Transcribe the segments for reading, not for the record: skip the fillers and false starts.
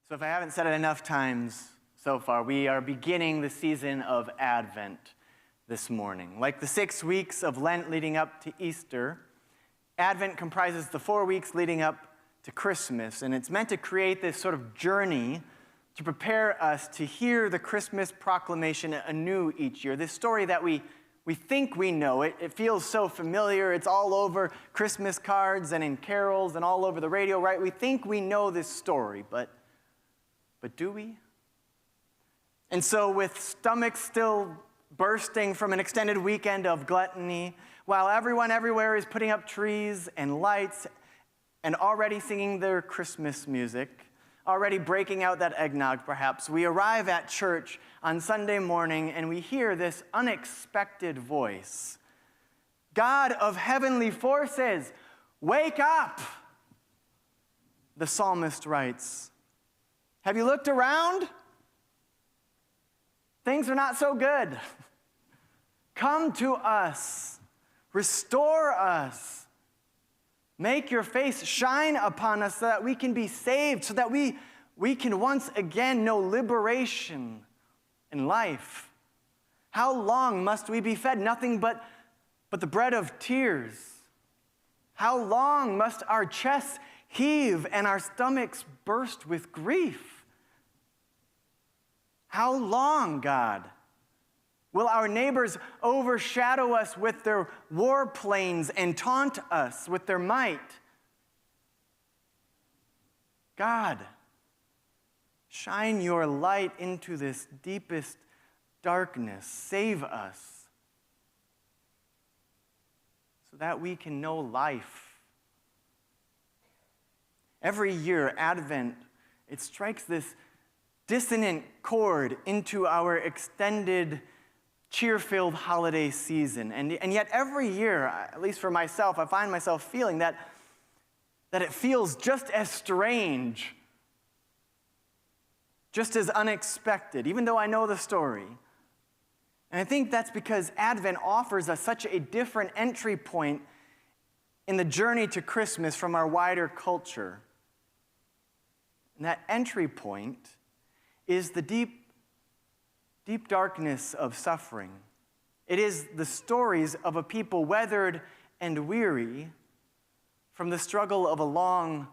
So if I haven't said it enough times so far, we are beginning the season of Advent this morning. Like the 6 weeks of Lent leading up to Easter, Advent comprises the 4 weeks leading up to Christmas, and it's meant to create this sort of journey to prepare us to hear the Christmas proclamation anew each year. This story that we think we know. It feels so familiar. It's all over Christmas cards and in carols and all over the radio, right? We think we know this story, but do we? And so with stomachs still bursting from an extended weekend of gluttony, while everyone everywhere is putting up trees and lights and already singing their Christmas music, already breaking out that eggnog perhaps, we arrive at church on Sunday morning and we hear this unexpected voice. God of heavenly forces, wake up! The psalmist writes. Have you looked around? Things are not so good. Come to us. Restore us. Make your face shine upon us so that we can be saved, so that we can once again know liberation and life. How long must we be fed nothing but the bread of tears? How long must our chests heave and our stomachs burst with grief? How long, God? Will our neighbors overshadow us with their warplanes and taunt us with their might? God, shine your light into this deepest darkness. Save us so that we can know life. Every year, Advent, it strikes this dissonant chord into our extended, cheer-filled holiday season. And yet every year, at least for myself, I find myself feeling that it feels just as strange, just as unexpected, even though I know the story. And I think that's because Advent offers us such a different entry point in the journey to Christmas from our wider culture. And that entry point is the deep darkness of suffering. It is the stories of a people weathered and weary from the struggle of a long,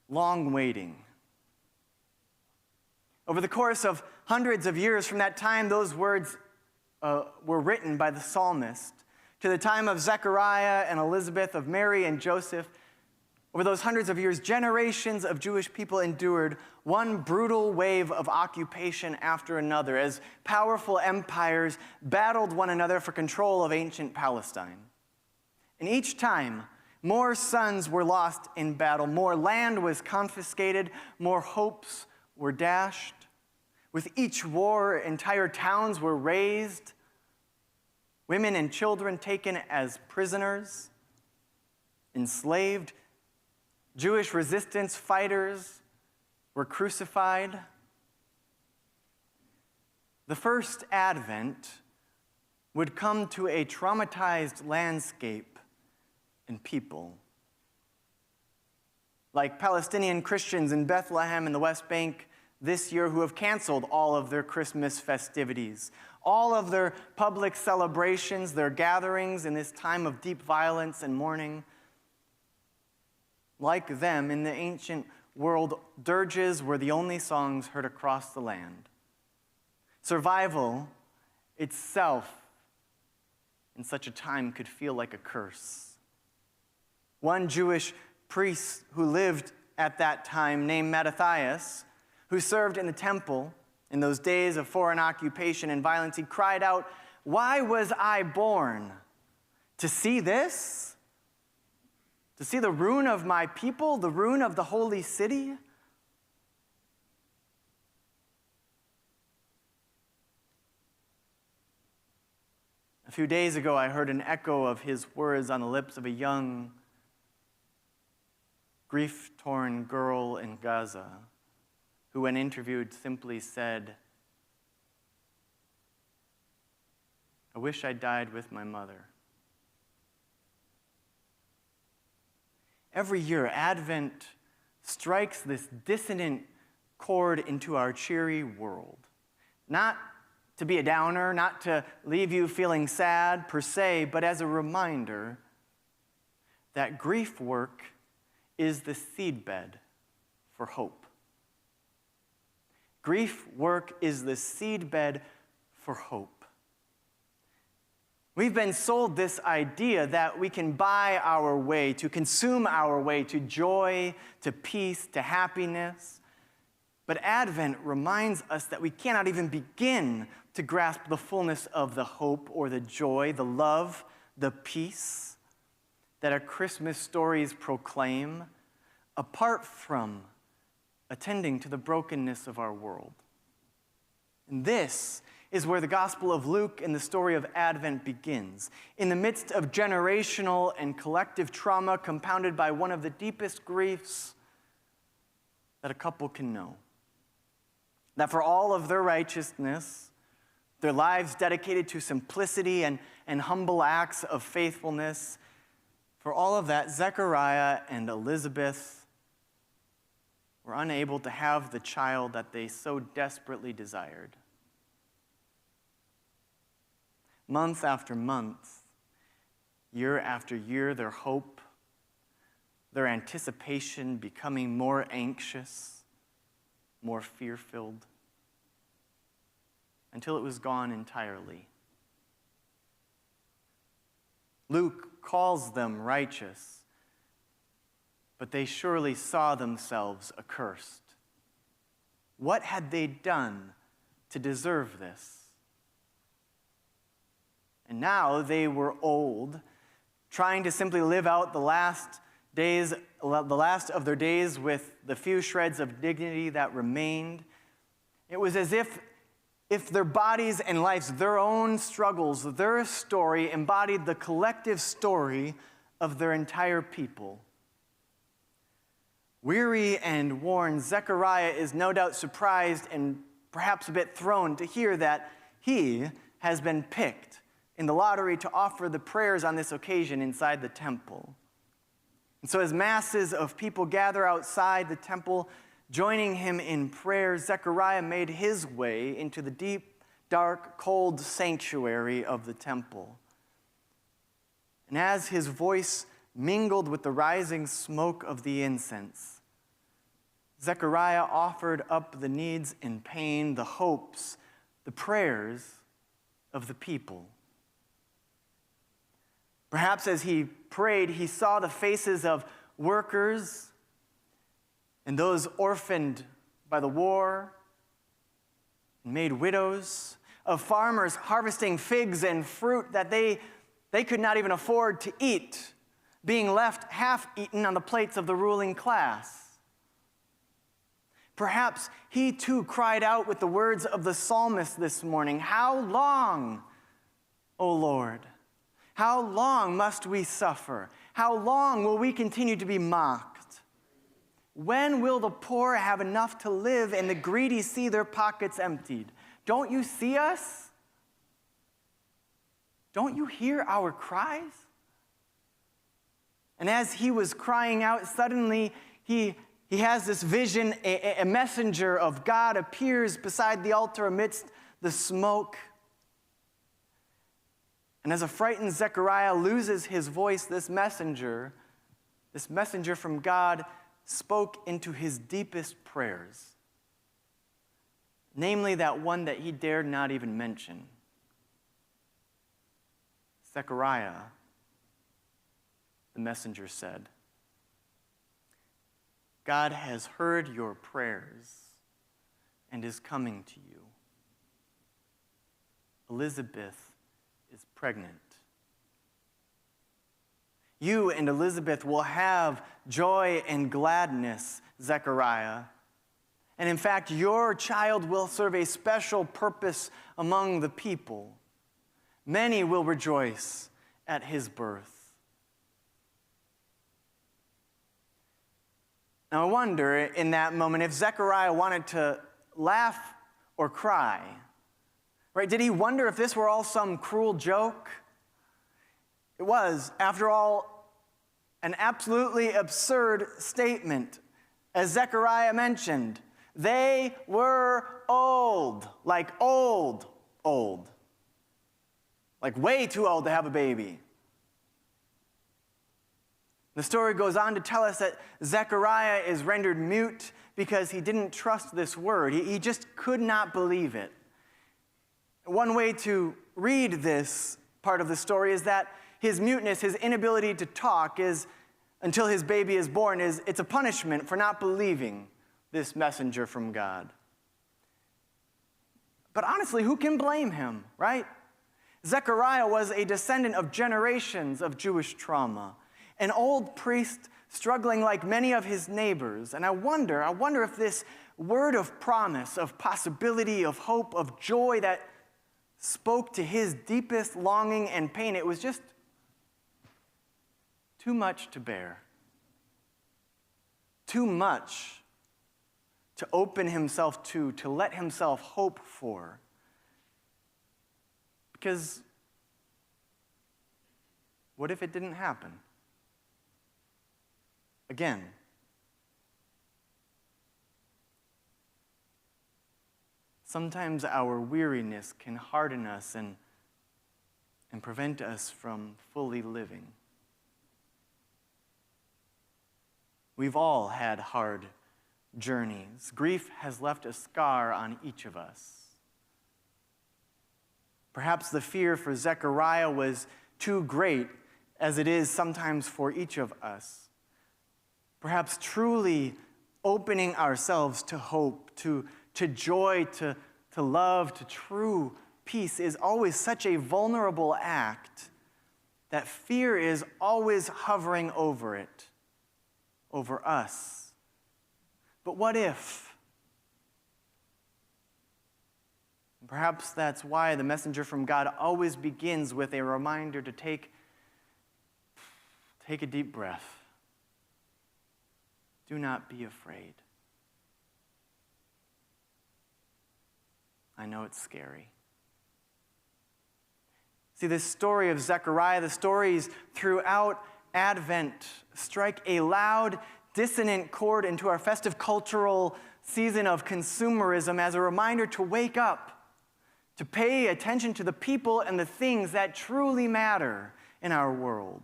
long waiting. Over the course of hundreds of years from that time those words were written by the psalmist, to the time of Zechariah and Elizabeth, of Mary and Joseph, over those hundreds of years, generations of Jewish people endured one brutal wave of occupation after another as powerful empires battled one another for control of ancient Palestine. And each time, more sons were lost in battle, more land was confiscated, more hopes were dashed. With each war, entire towns were razed, women and children taken as prisoners, enslaved. Jewish resistance fighters were crucified. The first Advent would come to a traumatized landscape and people. Like Palestinian Christians in Bethlehem and the West Bank this year who have canceled all of their Christmas festivities, all of their public celebrations, their gatherings in this time of deep violence and mourning. Like them, in the ancient world, dirges were the only songs heard across the land. Survival itself in such a time could feel like a curse. One Jewish priest who lived at that time, named Mattathias, who served in the temple in those days of foreign occupation and violence, he cried out, "Why was I born? To see this? To see the ruin of my people, the ruin of the holy city?" A few days ago, I heard an echo of his words on the lips of a young, grief-torn girl in Gaza, who, when interviewed, simply said, "I wish I died with my mother." Every year, Advent strikes this dissonant chord into our cheery world. Not to be a downer, not to leave you feeling sad per se, but as a reminder that grief work is the seedbed for hope. Grief work is the seedbed for hope. We've been sold this idea that we can buy our way, to consume our way to joy, to peace, to happiness. But Advent reminds us that we cannot even begin to grasp the fullness of the hope or the joy, the love, the peace that our Christmas stories proclaim apart from attending to the brokenness of our world. And this is where the Gospel of Luke and the story of Advent begins. In the midst of generational and collective trauma compounded by one of the deepest griefs that a couple can know. That for all of their righteousness, their lives dedicated to simplicity and humble acts of faithfulness, for all of that, Zechariah and Elizabeth were unable to have the child that they so desperately desired. Month after month, year after year, their hope, their anticipation becoming more anxious, more fear-filled, until it was gone entirely. Luke calls them righteous, but they surely saw themselves accursed. What had they done to deserve this? And now they were old, trying to simply live out the last of their days with the few shreds of dignity that remained. It was as if their bodies and lives, their own struggles, their story embodied the collective story of their entire people. Weary and worn, Zechariah is no doubt surprised and perhaps a bit thrown to hear that he has been picked in the lottery to offer the prayers on this occasion inside the temple. And so as masses of people gather outside the temple, joining him in prayer, Zechariah made his way into the deep, dark, cold sanctuary of the temple. And as his voice mingled with the rising smoke of the incense, Zechariah offered up the needs and pain, the hopes, the prayers of the people. Perhaps as he prayed, he saw the faces of workers and those orphaned by the war, made widows, of farmers harvesting figs and fruit that they could not even afford to eat, being left half-eaten on the plates of the ruling class. Perhaps he too cried out with the words of the psalmist this morning, "How long, O Lord? How long must we suffer? How long will we continue to be mocked? When will the poor have enough to live and the greedy see their pockets emptied? Don't you see us? Don't you hear our cries?" And as he was crying out, suddenly he has this vision. A messenger of God appears beside the altar amidst the smoke. And as a frightened Zechariah loses his voice, this messenger from God spoke into his deepest prayers, namely that one that he dared not even mention. "Zechariah," the messenger said, "God has heard your prayers and is coming to you. Elizabeth is pregnant. You and Elizabeth will have joy and gladness, Zechariah. And in fact, your child will serve a special purpose among the people. Many will rejoice at his birth." Now, I wonder in that moment if Zechariah wanted to laugh or cry. Right? Did he wonder if this were all some cruel joke? It was, after all, an absolutely absurd statement. As Zechariah mentioned, They were old, like old. Like way too old to have a baby. The story goes on to tell us that Zechariah is rendered mute because he didn't trust this word. He just could not believe it. One way to read this part of the story is that his muteness, his inability to talk until his baby is born, it's a punishment for not believing this messenger from God. But honestly, who can blame him, right? Zechariah was a descendant of generations of Jewish trauma, an old priest struggling like many of his neighbors. And I wonder if this word of promise, of possibility, of hope, of joy that spoke to his deepest longing and pain, it was just too much to bear. Too much to open himself to let himself hope for. Because what if it didn't happen? Again. Sometimes our weariness can harden us and prevent us from fully living. We've all had hard journeys. Grief has left a scar on each of us. Perhaps the fear for Zechariah was too great, as it is sometimes for each of us. Perhaps truly opening ourselves to hope, to joy, to love, to true peace is always such a vulnerable act that fear is always hovering over it, over us. But what if? Perhaps that's why the messenger from God always begins with a reminder to take a deep breath. Do not be afraid. I know it's scary. See, this story of Zechariah, the stories throughout Advent strike a loud, dissonant chord into our festive cultural season of consumerism as a reminder to wake up, to pay attention to the people and the things that truly matter in our world.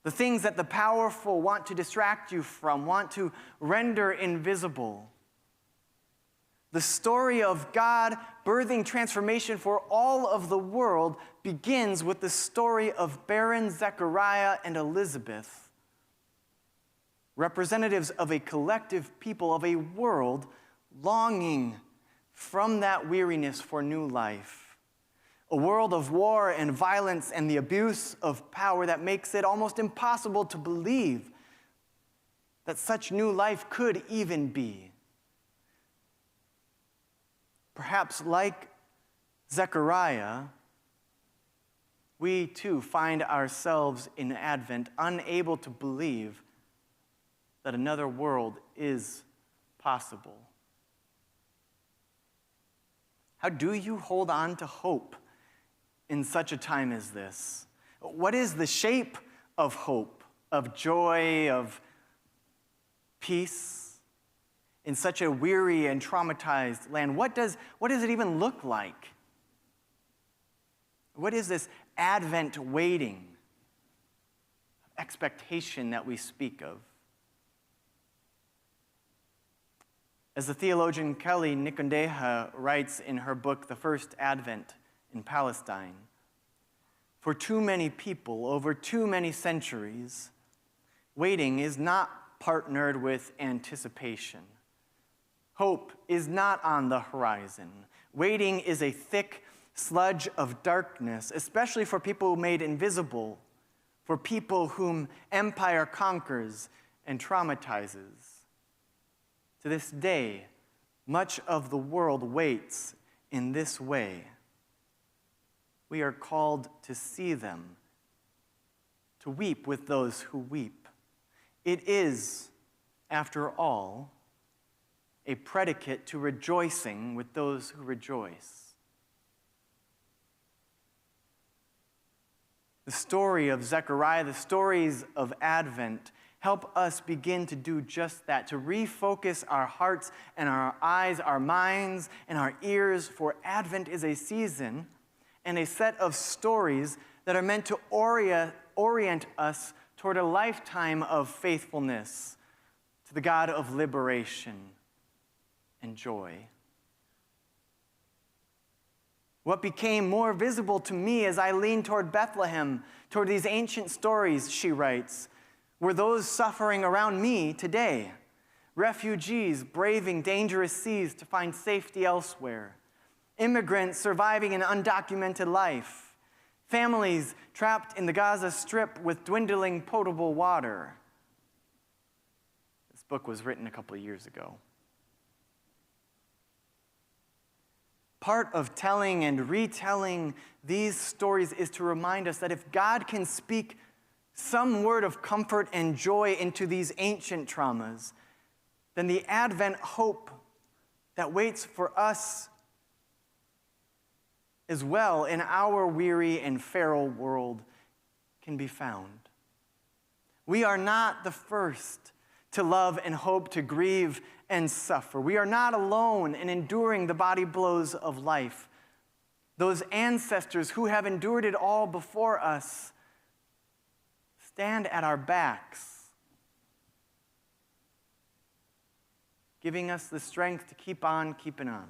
The things that the powerful want to distract you from, want to render invisible. The story of God birthing transformation for all of the world begins with the story of barren Zechariah and Elizabeth, representatives of a collective people, of a world longing from that weariness for new life. A world of war and violence and the abuse of power that makes it almost impossible to believe that such new life could even be. Perhaps like Zechariah, we too find ourselves in Advent unable to believe that another world is possible. How do you hold on to hope in such a time as this? What is the shape of hope, of joy, of peace in such a weary and traumatized land? What does it even look like? What is this Advent waiting, expectation that we speak of? As the theologian Kelly Nikondeha writes in her book, The First Advent in Palestine, for too many people over too many centuries, waiting is not partnered with anticipation. Hope is not on the horizon. Waiting is a thick sludge of darkness, especially for people made invisible, for people whom empire conquers and traumatizes. To this day, much of the world waits in this way. We are called to see them, to weep with those who weep. It is, after all, a predicate to rejoicing with those who rejoice. The story of Zechariah, the stories of Advent, help us begin to do just that, to refocus our hearts and our eyes, our minds and our ears, for Advent is a season and a set of stories that are meant to orient us toward a lifetime of faithfulness to the God of liberation and joy. What became more visible to me as I leaned toward Bethlehem, toward these ancient stories, she writes, were those suffering around me today. Refugees braving dangerous seas to find safety elsewhere. Immigrants surviving an undocumented life. Families trapped in the Gaza Strip with dwindling potable water. This book was written a couple of years ago. Part of telling and retelling these stories is to remind us that if God can speak some word of comfort and joy into these ancient traumas, then the Advent hope that waits for us as well in our weary and feral world can be found. We are not the first to love and hope, to grieve and suffer. We are not alone in enduring the body blows of life. Those ancestors who have endured it all before us stand at our backs, giving us the strength to keep on keeping on.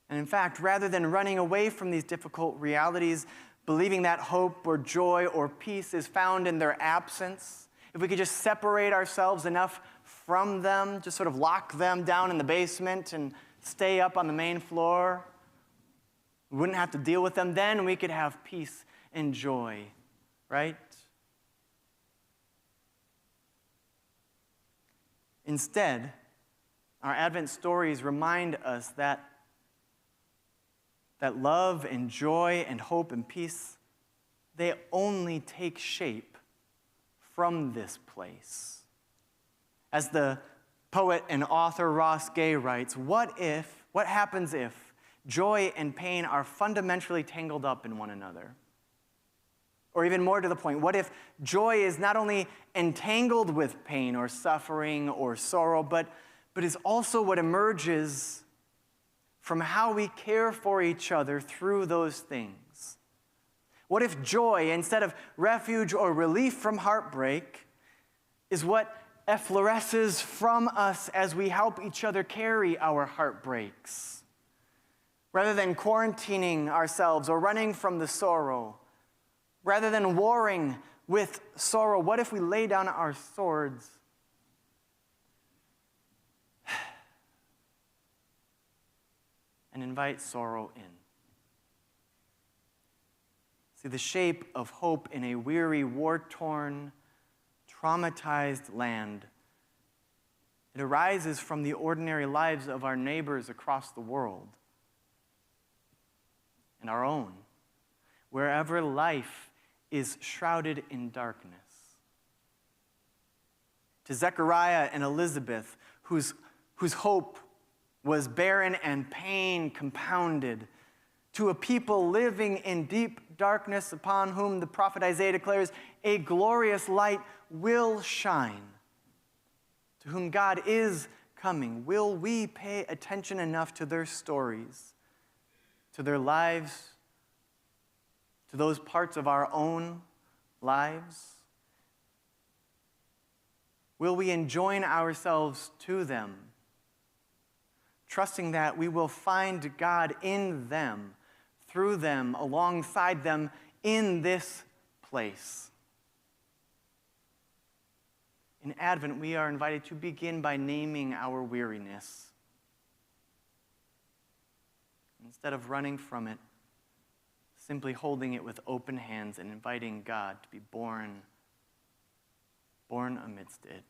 And in fact, rather than running away from these difficult realities, believing that hope or joy or peace is found in their absence, if we could just separate ourselves enough from them, just sort of lock them down in the basement and stay up on the main floor, we wouldn't have to deal with them, then we could have peace and joy, right? Instead, our Advent stories remind us that love and joy and hope and peace, they only take shape from this place. As the poet and author Ross Gay writes, what happens if joy and pain are fundamentally tangled up in one another? Or even more to the point, what if joy is not only entangled with pain or suffering or sorrow, but is also what emerges from how we care for each other through those things? What if joy, instead of refuge or relief from heartbreak, is what effloresces from us as we help each other carry our heartbreaks? Rather than quarantining ourselves or running from the sorrow, rather than warring with sorrow, what if we lay down our swords and invite sorrow in? See, the shape of hope in a weary, war-torn, traumatized land, it arises from the ordinary lives of our neighbors across the world and our own, wherever life is shrouded in darkness. To Zechariah and Elizabeth, whose hope was barren and pain compounded, to a people living in deep darkness upon whom the prophet Isaiah declares, a glorious light will shine, to whom God is coming. Will we pay attention enough to their stories, to their lives, to those parts of our own lives? Will we enjoin ourselves to them, trusting that we will find God in them, through them, alongside them, in this place? In Advent, we are invited to begin by naming our weariness. Instead of running from it, simply holding it with open hands and inviting God to be born amidst it.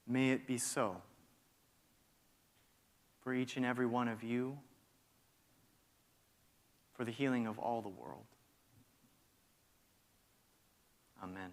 May it be so for each and every one of you, for the healing of all the world. Amen.